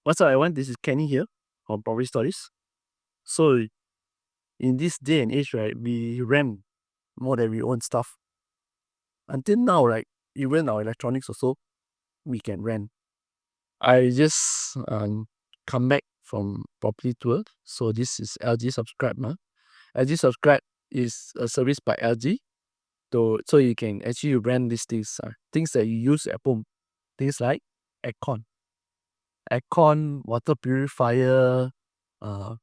What's up, everyone? This is Kenny here on Property Stories. So, in this day and age, right, we rent more than we own stuff. Until now, right, even our electronics also, we can rent. I just come back from property tour. So, this is LG Subscribe. LG Subscribe is a service by LG. So you can actually rent these things that you use at home. Things like aircon, water purifier,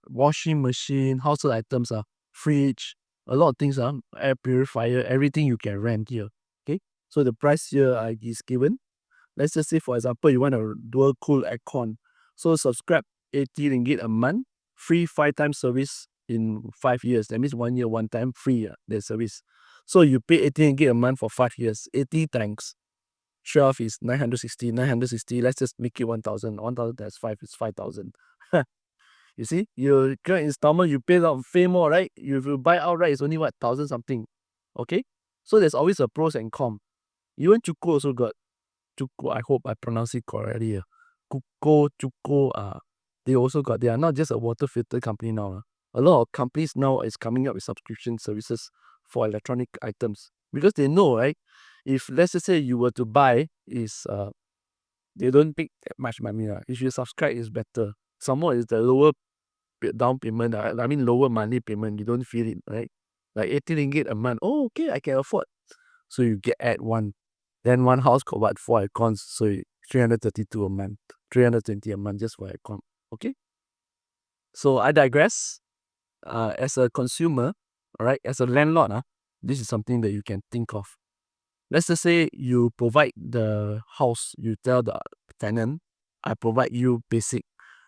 washing machine, household items, fridge, a lot of things, air purifier, everything you can rent here. Okay, so the price here is given. Let's just say, for example, you want a dual cool aircon. So subscribe 80 ringgit a month, free 5 times service in 5 years. That means 1 year, one time free the service. So you pay 80 ringgit a month for 5 years. 80 times 12 is 960. 960, let's just make it 1,000. 1,000 times 5 is 5,000. You see, you get installment, you pay more, right? If you buy outright, it's only 1,000 something. Okay, so there's always a pros and cons. Even Chuko also got Chuko. I hope I pronounce it correctly. Chuko. They also got. They are not just a water filter company now. A lot of companies now is coming up with subscription services for electronic items because they know, right? If let's just say you were to buy, they don't pick that much money. If you subscribe, it's better. Some more is the lower down payment. I mean lower monthly payment. You don't feel it, right? Like 80 ringgit a month. Oh, okay, I can afford. So you add one. Then one house got 4 aircons. So 332 a month. 320 a month just for aircon. Okay. So I digress. As a consumer, all right, as a landlord, this is something that you can think of. Let's just say you provide the house, you tell the tenant, I provide you basic.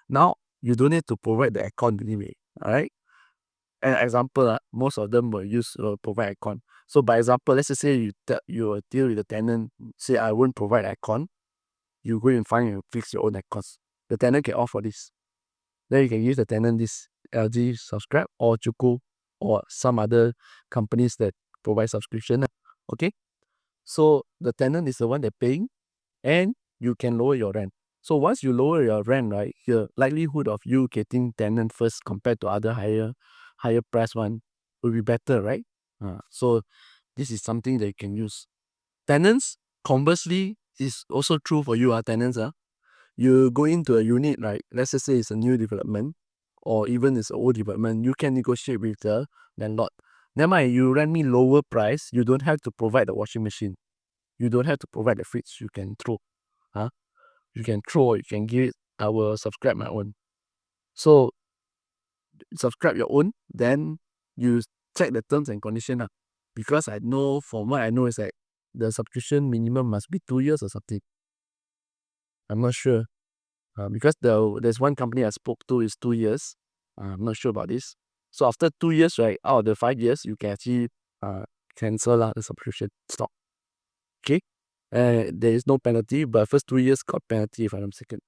Now, you don't need to provide the aircon anyway, all right? An example, most of them will provide aircon. So, by example, let's just say you deal with the tenant, say, I won't provide aircon. You go and find and fix your own aircons. The tenant can offer this. Then you can use the tenant this LG Subscribe or Chuku or some other companies that provide subscription. Okay? So the tenant is the one that paying and you can lower your rent. So once you lower your rent, right, the likelihood of you getting tenant first compared to other higher price one will be better, right? So this is something that you can use. Tenants, conversely, is also true for you, tenants. You go into a unit, right? Let's just say it's a new development or even it's an old development, you can negotiate with the landlord. Never mind, you rent me lower price, you don't have to provide the washing machine. You don't have to provide the fridge, you can throw. You can throw, you can give it, I will subscribe my own. So subscribe your own, then you check the terms and condition. Because I know, from what I know, is that the subscription minimum must be 2 years or something. I'm not sure. Because there's one company I spoke to is 2 years. I'm not sure about this. So after 2 years, right, out of the 5 years, you can actually cancel the subscription stop. Okay? There is no penalty, but first 2 years got penalty if I'm not mistaken.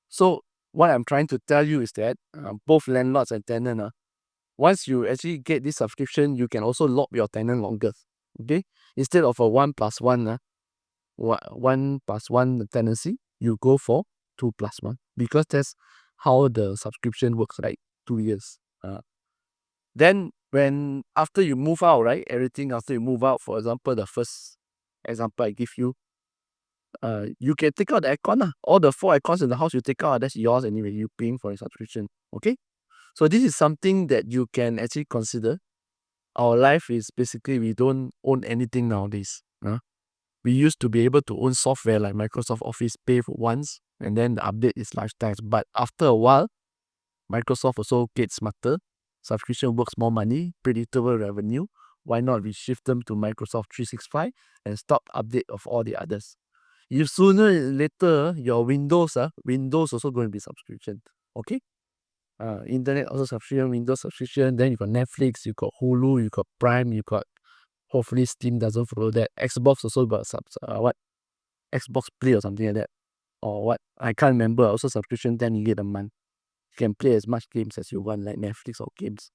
So what I'm trying to tell you is that both landlords and tenant, once you actually get this subscription, you can also lock your tenant longer. Okay? Instead of a 1+1, 1+1 tenancy, you go for 2+1 because that's how the subscription works, right? 2 years. Then when after you move out, right? Everything after you move out, for example, the first example I give you, you can take out the aircon. All the 4 aircons in the house you take out, that's yours anyway. You're paying for a subscription. Okay? So this is something that you can actually consider. Our life is basically we don't own anything nowadays. We used to be able to own software like Microsoft Office, pay for once, and then the update is lifetime. But after a while, Microsoft also gets smarter. Subscription works more money, predictable revenue. Why not we shift them to Microsoft 365 and stop update of all the others? If sooner or later your Windows also going to be subscription. Okay? Internet also subscription, Windows subscription, then you got Netflix, you got Hulu, you got Prime, you got hopefully Steam doesn't follow that. Xbox also got Xbox Play or something like that. Or what? I can't remember. Also subscription 10 ringgit a month. You can play as much games as you want, like Netflix or games.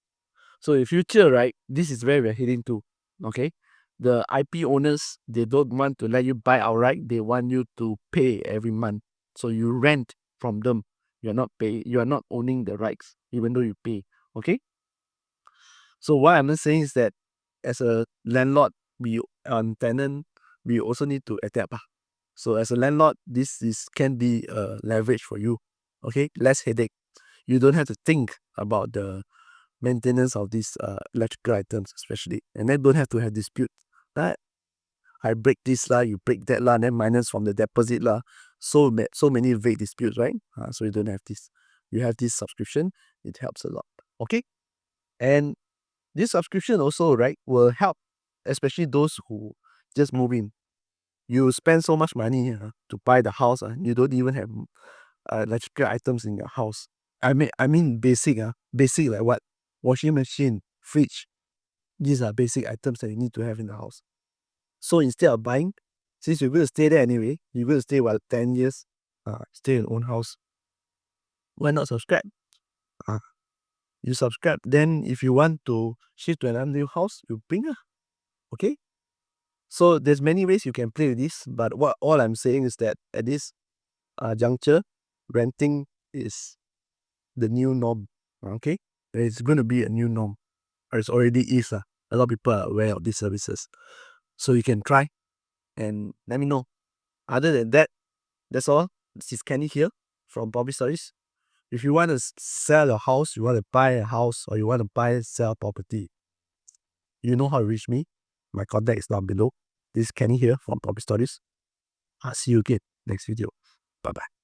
So in future, right, this is where we're heading to. Okay? The IP owners, they don't want to let you buy outright. They want you to pay every month. So you rent from them. You are not owning the rights, even though you pay. Okay. So what I'm saying is that as a landlord, we on tenant, we also need to adapt. So as a landlord, this can be a leverage for you. Okay, less headache. You don't have to think about the maintenance of these electrical items, especially, and then don't have to have dispute. Right? I break this lah, you break that lah, then minus from the deposit lah. So many vague disputes, right? So you don't have this. You have this subscription. It helps a lot. Okay, and this subscription also, right, will help, especially those who just move in. You spend so much money to buy the house, you don't even have electrical items in your house. I mean basic, basic like what? Washing machine, fridge. These are basic items that you need to have in the house. So instead of buying, since you're going to stay there anyway, you're going to stay 10 years, stay in your own house. Why not subscribe? You subscribe, then if you want to shift to another new house, you bring. Okay? So there's many ways you can play with this, but what all I'm saying is that at this juncture, renting is the new norm. Okay, it's going to be a new norm, or it already is. A lot of people are aware of these services, so you can try and let me know. Other than that, that's all. This is Kenny here from Property Stories. If you want to sell a house, you want to buy a house, or you want to buy sell property, you know how to reach me. My contact is down below. This is Kenny here from Property Stories. I'll see you again next video. Bye bye.